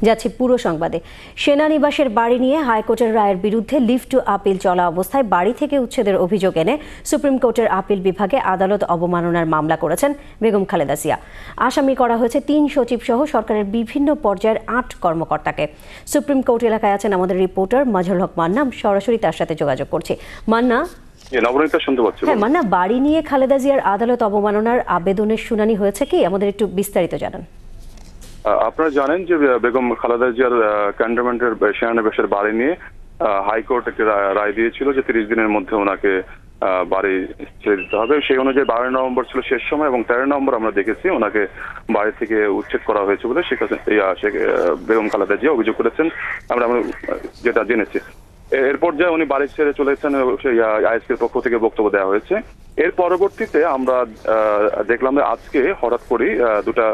যাচ্ছে পুরো সংবাদে। সেনানিবাসের বাড়ি নিয়ে হাইকোর্টের রায়ের বিরুদ্ধে লিভ টু আপিল চলা অবস্থায় বাড়ি থেকে উচ্ছেদের অভিযোগ এনে সুপ্রিম কোর্টের আপিল বিভাগে আদালত অবমাননার মামলা করেছেন বেগম খালেদা জিয়া। আসামি করা হয়েছে 3 সচিব সহ সরকারের বিভিন্ন পর্যায়ের 8 কর্মকর্তাকে। সুপ্রিম কোর্ট এলাকায় আছেন আমাদের রিপোর্টার মাজহারুল হক মান্না, সরাসরি তার সাথে যোগাযোগ করছি। মান্না, হ্যাঁ মান্না, বাড়ি নিয়ে খালেদা জিয়ার আদালত অবমাননার আবেদনের শুনানি হয়েছে কি? আমাদের একটু বিস্তারিত জানান। আপনারা জানেন যে বেগম খালেদা জিয়ার ক্যান্টনমেন্টের সেনানিবাসের বাড়ি নিয়ে হাইকোর্ট একটি রায় দিয়েছিল যে 30 দিনের মধ্যে ওনাকে বাড়ি ছেড়ে দিতে হবে। সেই অনুযায়ী 12 নভেম্বর ছিল শেষ সময় এবং 13 নভেম্বর আমরা দেখেছি ওনাকে বাড়ি থেকে উচ্ছেদ করা হয়েছে বলে বেগম খালেদা জিয়া অভিযোগ করেছেন। আমরা যেটা জেনেছি, এরপর যে উনি বাড়ি ছেড়ে চলেছেন আইএসপির পক্ষ থেকে বক্তব্য দেওয়া হয়েছে। এর পরবর্তীতে আমরা দেখলাম যে আজকে হঠাৎ করেই 2টা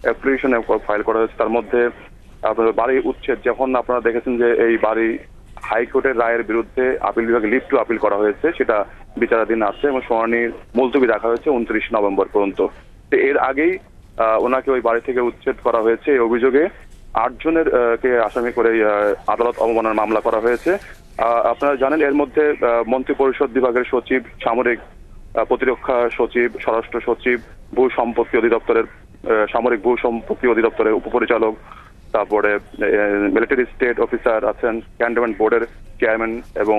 অ্যাপ্লিকেশন ফাইল করা হয়েছে। তার মধ্যে আপনার বাড়ি উচ্ছেদ, যখন আপনারা দেখেছেন যে এই বাড়ি হাইকোর্টের রায়ের বিরুদ্ধে আপিল বিভাগে লিভ টু আপিল করা হয়েছে, সেটা বিচারাধীন আছে এবং শুনানির মুলতবি রাখা হয়েছে 29 নভেম্বর পর্যন্ত। এর আগেই ওনাকে ওই বাড়ি থেকে উচ্ছেদ করা হয়েছে। এই অভিযোগে 8 জনের কে আসামি করে আদালত অবমাননার মামলা করা হয়েছে। আপনারা জানেন এর মধ্যে মন্ত্রী পরিষদ বিভাগের সচিব, সামরিক প্রতিরক্ষা সচিব, স্বরাষ্ট্র সচিব, ভূ সম্পত্তি অধিদপ্তরের সামরিক ভূ সম্পত্তি অধিদপ্তরের উপপরিচালক, তারপরে মিলিটারি স্টেট অফিসার আছেন, ক্যান্টনমেন্ট বোর্ডের চেয়ারম্যান এবং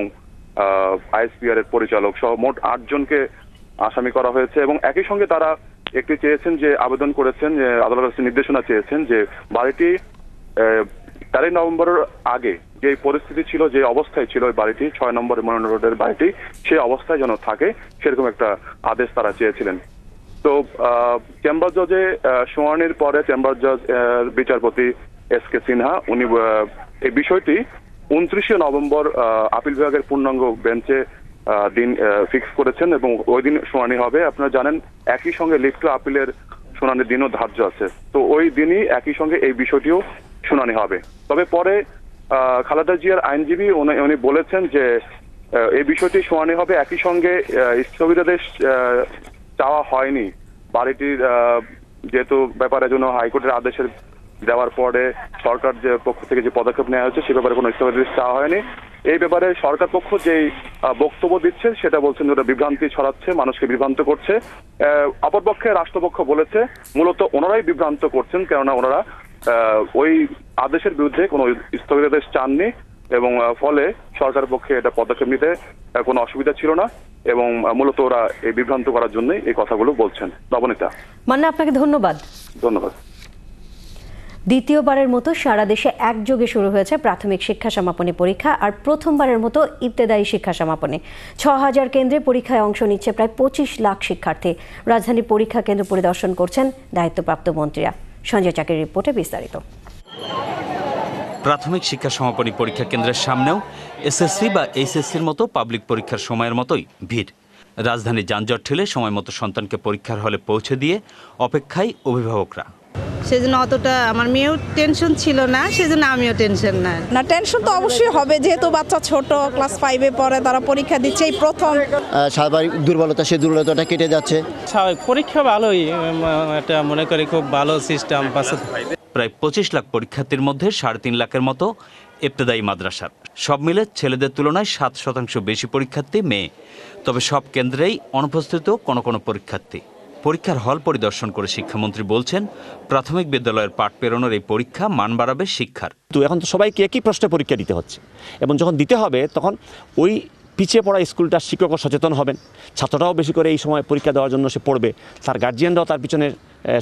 আইএসপিআর এর পরিচালক সহ মোট 8 জনকে আসামি করা হয়েছে। এবং একই সঙ্গে তারা একটি চেয়েছেন যে আবেদন করেছেন, যে আদালতের নির্দেশনা চেয়েছেন যে বাড়িটি 13 নভেম্বরের আগে যে পরিস্থিতি ছিল, যে অবস্থায় ছিল ওই বাড়িটি 6 নম্বর মনোনয়ন রোডের বাড়িটি, সেই অবস্থায় যেন থাকে সেরকম একটা আদেশ তারা চেয়েছিলেন। তো চেম্বার জজে শুনানির পরে চেম্বার জজ বিচারপতি এস কে সিনহা উনি এই বিষয়টি 29 নভেম্বর আপিল বিভাগের পূর্ণাঙ্গ বেঞ্চে দিন ফিক্স করেছেন এবং ওই দিন শুনানি হবে। আপনারা জানেন একই সঙ্গে লিভ টু আপিলের শুনানির দিনও ধার্য আছে। তো ওই দিনই একই সঙ্গে এই বিষয়টিও শুনানি হবে। তবে পরে খালেদা জিয়ার আইনজীবী উনি বলেছেন যে এই বিষয়টি শুনানি হবে, একই সঙ্গে স্থগিতাদেশ চাওয়া হয়নি। বাড়িটির যেহেতু ব্যাপারের জন্য হাইকোর্টের আদেশের দেওয়ার পরে সরকার যে পক্ষ থেকে যে পদক্ষেপ নেওয়া হয়েছে সে ব্যাপারে কোনো স্থগিতাদেশ চাওয়া হয়নি। এই ব্যাপারে সরকার পক্ষ যেই বক্তব্য দিচ্ছে সেটা বলছেন ওটা বিভ্রান্তি ছড়াচ্ছে, মানুষকে বিভ্রান্ত করছে। অপরপক্ষে রাষ্ট্রপক্ষ বলেছে মূলত ওনারাই বিভ্রান্ত করছেন, কেননা ওনারা ওই আদেশের বিরুদ্ধে কোনো স্থগিতাদেশ চাননি এবং ফলে সরকারের পক্ষে এটা পদক্ষেপ নিতে কোনো অসুবিধা ছিল না এবং মূলত ওরা এই বিভ্রান্ত করার জন্যই এই কথাগুলো বলছেন। নবনীতা। মান্না, আপনাকে ধন্যবাদ। ধন্যবাদ। দ্বিতীয়বারের মতো সারা দেশে একযোগে শুরু হয়েছে প্রাথমিক শিক্ষা সমাপনী পরীক্ষা, আর প্রথমবারের মতো ইবতেদায়ী শিক্ষা সমাপনী। 6000 কেন্দ্রে পরীক্ষায় অংশ নিচ্ছে প্রায় 25 লাখ শিক্ষার্থী। রাজধানীর পরীক্ষা কেন্দ্র পরিদর্শন করছেন দায়িত্বপ্রাপ্ত মন্ত্রীরা। সঞ্জয় চাকির রিপোর্টে বিস্তারিত। প্রাথমিক শিক্ষা সমাপনী পরীক্ষা কেন্দ্রের সামনেও এসএসসি বা এইচএসসির মতো পাবলিক পরীক্ষার সময়ের মতোই ভিড়। রাজধানী যানজট ঠেলে সময় মতো সন্তানকে পরীক্ষার হলে পৌঁছে দিয়ে অপেক্ষায় অভিভাবকরা। সেজন্য অতটা আমার মেয়েও টেনশন ছিল না, সেজন্য আমিও টেনশন না। টেনশন তো অবশ্যই হবে, যেহেতু বাচ্চা ছোট, ক্লাস 5-এ পড়ে, তারা পরীক্ষা দিচ্ছে এই প্রথম। স্বাভাবিক দুর্বলতা, সেই দুর্বলতাটা কেটে যাচ্ছে। স্বাভাবিক পরীক্ষা ভালোই, এটা মনে করি খুব ভালো সিস্টেম। প্রায় 25 লাখ পরীক্ষার্থীর মধ্যে 3.5 লাখের মতো ইবতেদায়ী মাদ্রাসার। সব মিলে ছেলেদের তুলনায় 7% বেশি পরীক্ষার্থী মেয়ে। তবে সব কেন্দ্রেই অনুপস্থিত কোনো কোনো পরীক্ষার্থী। পরীক্ষার হল পরিদর্শন করে শিক্ষামন্ত্রী বলছেন, প্রাথমিক বিদ্যালয়ের পাঠ পেরোনোর এই পরীক্ষা মান বাড়াবে শিক্ষার। তো এখন তো সবাইকে একই প্রশ্নে পরীক্ষা দিতে হচ্ছে এবং যখন দিতে হবে তখন ওই পিছিয়ে পড়া স্কুলটার শিক্ষকও সচেতন হবেন, ছাত্ররাও বেশি করে এই সময় পরীক্ষা দেওয়ার জন্য সে পড়বে, তার গার্জিয়ানরাও তার পিছনে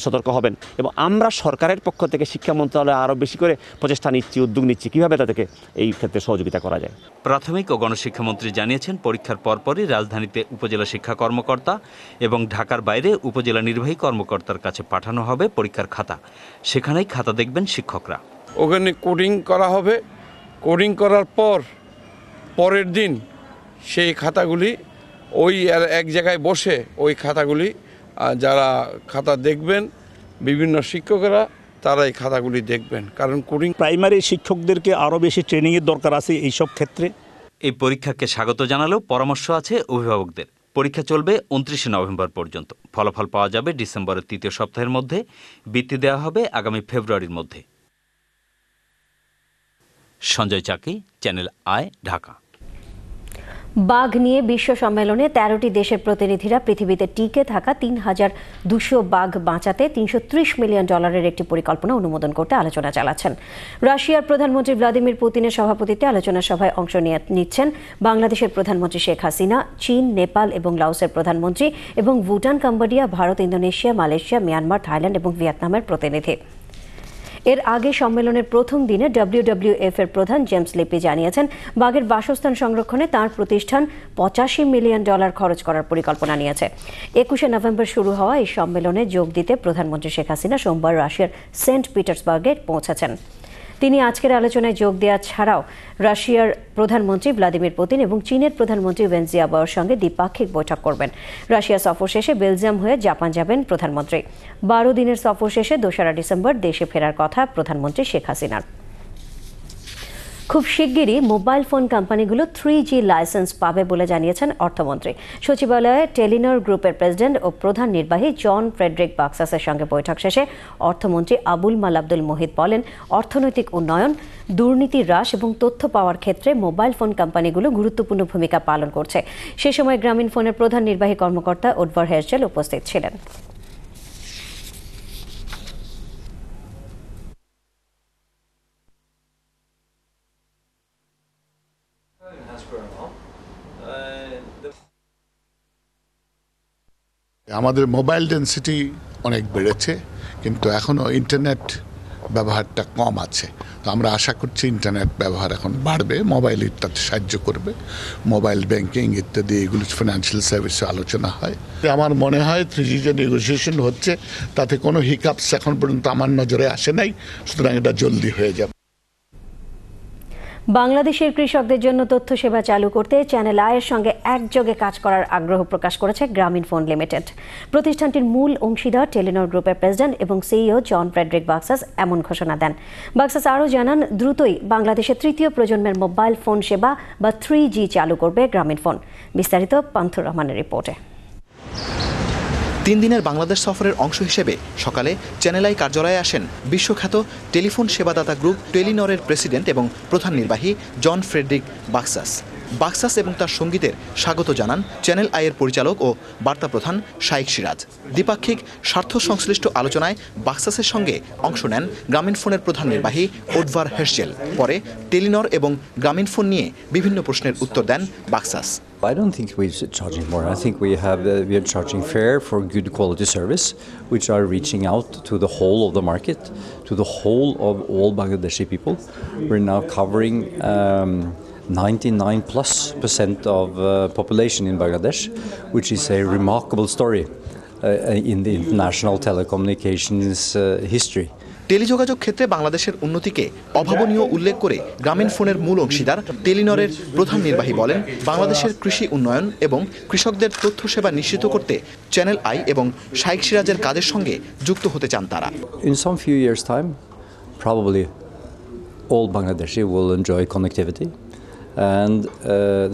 সতর্ক হবেন এবং আমরা সরকারের পক্ষ থেকে শিক্ষা মন্ত্রণালয়ে আরও বেশি করে প্রচেষ্টা নিচ্ছি, উদ্যোগ নিচ্ছি কীভাবে তাদেরকে এই ক্ষেত্রে সহযোগিতা করা যায়। প্রাথমিক ও গণশিক্ষামন্ত্রী জানিয়েছেন, পরীক্ষার পরপরই রাজধানীতে উপজেলা শিক্ষা কর্মকর্তা এবং ঢাকার বাইরে উপজেলা নির্বাহী কর্মকর্তার কাছে পাঠানো হবে পরীক্ষার খাতা। সেখানেই খাতা দেখবেন শিক্ষকরা। ওখানে কোডিং করা হবে, কোডিং করার পরের দিন সেই খাতাগুলি ওই এক জায়গায় বসে ওই খাতাগুলি যারা খাতা দেখবেন বিভিন্ন শিক্ষকেরা তারা এই খাতাগুলি দেখবেন, কারণ কোডিং। প্রাইমারি শিক্ষকদেরকে আরও বেশি ট্রেনিংয়ের দরকার আছে এইসব ক্ষেত্রে। এই পরীক্ষাকে স্বাগত জানালেও পরামর্শ আছে অভিভাবকদের। পরীক্ষা চলবে 29 নভেম্বর পর্যন্ত। ফলাফল পাওয়া যাবে ডিসেম্বরের 3য় সপ্তাহের মধ্যে। বৃত্তি দেওয়া হবে আগামী ফেব্রুয়ারির মধ্যে। সঞ্জয় চাকি, চ্যানেল আই, ঢাকা। বাঘ নিয়ে বিশ্ব সম্মেলনে 13টি দেশের প্রতিনিধিরা পৃথিবীতে টিকে থাকা ৩,২০০ বাঘ বাঁচাতে $৩30 মিলিয়ন একটি পরিকল্পনা অনুমোদন করতে আলোচনা চালাচ্ছেন। রাশিয়ার প্রধানমন্ত্রী ভ্লাদিমির পুতিনের সভাপতিত্বে আলোচনা সভায় অংশ নিচ্ছেন বাংলাদেশের প্রধানমন্ত্রী শেখ হাসিনা, চীন, নেপাল এবং লাওসের প্রধানমন্ত্রী এবং Bhutan, Cambodia, Bharat, Indonesia, Malaysia, Myanmar, Thailand এবং ভিয়েতনামের প্রতিনিধি। এর আগে সম্মেলনের প্রথম দিনে WWF এর প্রধান জেমস লিপি জানিয়েছেন, বাঘের বাসস্থান সংরক্ষণে তার প্রতিষ্ঠান $85 মিলিয়ন খরচ করার পরিকল্পনা নিয়েছে। 21শে নভেম্বর শুরু হওয়া এই সম্মেলনে যোগ দিতে প্রধানমন্ত্রী শেখ হাসিনা সোমবার রাশিয়ার সেন্ট পিটার্সবার্গে পৌঁছেছেন। তিনি আজকের আলোচনায় যোগ দেওয়া ছাড়াও রাশিয়ার প্রধানমন্ত্রী ভ্লাদিমির পুতিন এবং চীনের প্রধানমন্ত্রী ওয়েন জিয়াবাওয়ের সঙ্গে দ্বিপাক্ষিক বৈঠক করবেন। রাশিয়া সফর শেষে বেলজিয়াম হয়ে জাপান যাবেন প্রধানমন্ত্রী। 12 দিনের সফর শেষে 2রা ডিসেম্বর দেশে ফেরার কথা প্রধানমন্ত্রী শেখ হাসিনার। খুব শিগগিরই মোবাইল ফোন কোম্পানিগুলো 3G লাইসেন্স পাবে বলে জানিয়েছেন অর্থমন্ত্রী। সচিবালয়ে টেলিনর গ্রুপের প্রেসিডেন্ট ও প্রধান নির্বাহী জন ফ্রেডরিক বাক্সাসের সঙ্গে বৈঠক শেষে অর্থমন্ত্রী আবুল মাল আব্দুল মোহিত বলেন, অর্থনৈতিক উন্নয়ন, দুর্নীতি হ্রাস এবং তথ্য পাওয়ার ক্ষেত্রে মোবাইল ফোন কোম্পানিগুলো গুরুত্বপূর্ণ ভূমিকা পালন করছে। সে সময় গ্রামীণ ফোনের প্রধান নির্বাহী কর্মকর্তা ওডভার হেরচেল উপস্থিত ছিলেন। আমাদের মোবাইল ডেন্সিটি অনেক বেড়েছে, কিন্তু এখনও ইন্টারনেট ব্যবহারটা কম আছে। তো আমরা আশা করছি ইন্টারনেট ব্যবহার এখন বাড়বে, মোবাইল ইত্যাদি সাহায্য করবে, মোবাইল ব্যাংকিং ইত্যাদি এগুলো ফিনান্সিয়াল সার্ভিসে আলোচনা হয়। আমার মনে হয় 3G যে নেগোসিয়েশন হচ্ছে তাতে কোনো হিকআপস এখন পর্যন্ত আমার নজরে আসে নাই, সুতরাং এটা জলদি হয়ে যাবে। বাংলাদেশের কৃষকদের জন্য তথ্য সেবা চালু করতে চ্যানেল আইয়ের সঙ্গে একযোগে কাজ করার আগ্রহ প্রকাশ করেছে গ্রামীণ ফোন লিমিটেড। প্রতিষ্ঠানটির মূল অংশীদার টেলিনর গ্রুপের প্রেসিডেন্ট এবং সিইও জন ফ্রেডরিক বাক্সাস এমন ঘোষণা দেন। বাক্সাস আরও জানান, দ্রুতই বাংলাদেশের 3য় প্রজন্মের মোবাইল ফোন সেবা বা 3G চালু করবে গ্রামীণ ফোন। বিস্তারিত পান্থুর রহমানের রিপোর্টে। 3 দিনের বাংলাদেশ সফরের অংশ হিসেবে সকালে চ্যানেল আই কার্যালয়ে আসেন বিশ্বখ্যাত টেলিফোন সেবাদাতা গ্রুপ টেলিনরের প্রেসিডেন্ট এবং প্রধান নির্বাহী জন ফ্রেডরিক বাক্সাস এবং তার সঙ্গীদের স্বাগত জানান চ্যানেল আইয়ের পরিচালক ও বার্তা প্রধান শাইখ সিরাজ। দ্বিপাক্ষিক স্বার্থ সংশ্লিষ্ট আলোচনায় বাক্সাসের সঙ্গে অংশ নেন গ্রামীণ ফোনের প্রধান নির্বাহী ওডভার হেরচেল। পরে টেলিনর এবং গ্রামীণ ফোন নিয়ে বিভিন্ন প্রশ্নের উত্তর দেন বাক্সাস। I don't think we're charging more. I think we are charging fair for good quality service, which are reaching out to the whole of the market, to the whole of all Bangladeshi people. We're now covering 99+% of population in Bangladesh, which is a remarkable story in the international telecommunications history. টেলিযোগাযোগ ক্ষেত্রে বাংলাদেশের উন্নতিকে অভাবনীয় উল্লেখ করে গ্রামীণ ফোনের মূল অংশীদার টেলিনরের প্রধান নির্বাহী বলেন, বাংলাদেশের কৃষি উন্নয়ন এবং কৃষকদের তথ্য সেবা নিশ্চিত করতে চ্যানেল আই এবং শাইখ সিরাজের কাজের সঙ্গে যুক্ত হতে চান তারা। In some few years' time, probably all Bangladeshi will enjoy connectivity, and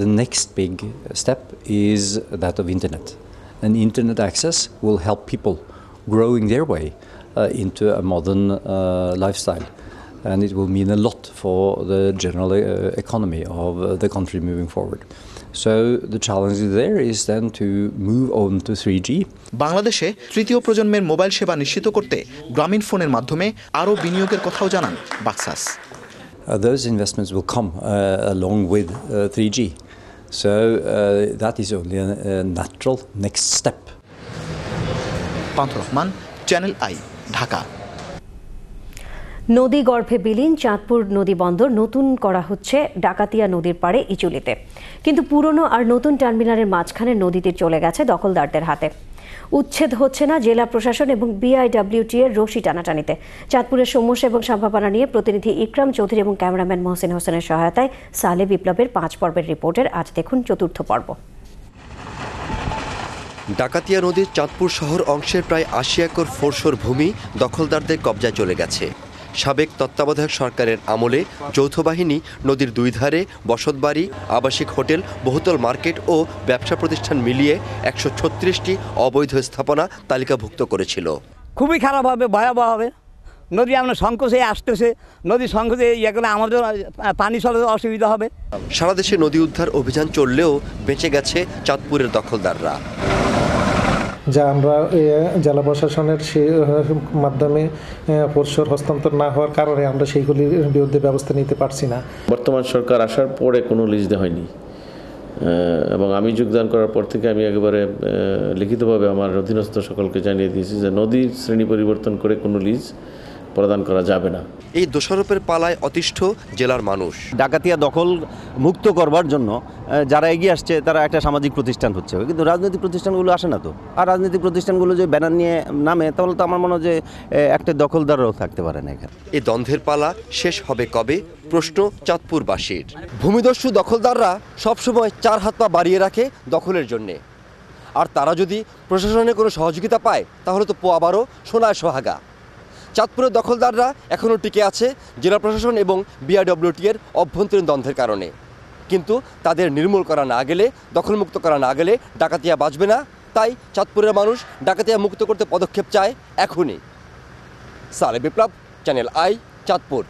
the next big step is that of internet. And internet access will help people growing their way into a modern lifestyle, and it will mean a lot for the general economy of the country moving forward. So the challenge there is then to move on to 3G. বাংলাদেশে 3য় প্রজন্মের mobile সেবা নিশ্চিত করতে গ্রামীণ ফোনের মাধ্যমে আরও বিনিয়োগের কথাও জানান বাক্সাস। Those investments will come along with 3G. So that is only a natural next step. Panthur Rahman, channel I, Dhaka. নদী গর্ভে বিলীন চাঁদপুর নদী বন্দর নতুন করা হচ্ছে ডাকাতিয়া নদীর পাড়ে ইচুলিতে, কিন্তু পুরনো আর নতুন টার্মিনালের মাঝখানে নদীটি চলে গেছে দখলদারদের হাতে। উচ্ছেদ হচ্ছে না জেলা প্রশাসন এবং BIWT এর রশি টানাটানিতে। চাঁদপুরের সমস্যা এবং সম্ভাবনা নিয়ে প্রতিনিধি ইকরাম চৌধুরী এবং ক্যামেরাম্যান মহসিন হোসেনের সহায়তায় সালে বিপ্লবের 5 পর্বের রিপোর্টের আজ দেখুন 4র্থ পর্ব। ডাকাতিয়া নদীর চাঁদপুর শহর অংশের প্রায় 80 একর ফোরশোর ভূমি দখলদারদের কবজায় চলে গেছে। সাবেক তত্ত্বাবধায়ক সরকারের আমলে যৌথ বাহিনী নদীর 2 ধারে বসতবাড়ি, আবাসিক হোটেল, বহুতল মার্কেট ও ব্যবসা প্রতিষ্ঠান মিলিয়ে 136টি অবৈধ স্থাপনা তালিকাভুক্ত করেছিল। খুবই খারাপ হবে, ভয়াবহ হবে, নদী আমরা সংকোচে আসতেছে, নদী সংকোচে ইয়ে করলে আমাদের পানি চলাচল অসুবিধা হবে। সারা দেশে নদী উদ্ধার অভিযান চললেও বেঁচে গেছে চাঁদপুরের দখলদাররা। যা আমরা জেলা প্রশাসনের মাধ্যমে পরিসর হস্তান্তর না হওয়ার কারণে আমরা সেইগুলির বিরুদ্ধে ব্যবস্থা নিতে পারছি না। বর্তমান সরকার আসার পরে কোনো লিজ দেওয়া হয়নি এবং আমি যোগদান করার পর থেকে আমি একেবারে লিখিতভাবে আমার অধীনস্থ সকলকে জানিয়ে দিয়েছি যে নদীর শ্রেণী পরিবর্তন করে কোনো লিজ প্রদান করা যাবে না। এই দোষারোপের পালায় অতিষ্ঠ জেলার মানুষ। ডাকাতিয়া দখল মুক্ত করবার জন্য যারা এগিয়ে আসছে তারা একটা সামাজিক প্রতিষ্ঠান হচ্ছে, কিন্তু রাজনৈতিক প্রতিষ্ঠানগুলো আসে না তো। আর রাজনৈতিক প্রতিষ্ঠানগুলো যে ব্যানার নিয়ে নামে তাহলে তো আমার মনে হয় যে একটা দখলদারও থাকতে পারে না এখানে। এই দ্বন্দ্বের পালা শেষ হবে কবে, প্রশ্ন চাঁদপুরবাসীর। ভূমিদস্যু দখলদাররা সবসময় 4 হাত পা বাড়িয়ে রাখে দখলের জন্যে, আর তারা যদি প্রশাসনের কোনো সহযোগিতা পায় তাহলে তো আবারও সোনায় সোহাগা। চাঁদপুরের দখলদাররা এখনও টিকে আছে জেলা প্রশাসন এবং বিআরডব্লিউটি এর অভ্যন্তরীণ দ্বন্দ্বের কারণে, কিন্তু তাদের নির্মূল করা না গেলে, দখলমুক্ত করা না গেলে ডাকাতিয়া বাঁচবে না। তাই চাঁদপুরের মানুষ ডাকাতিয়া মুক্ত করতে পদক্ষেপ চায় এখনই। সালে বিপ্লব, চ্যানেল আই, চাঁদপুর।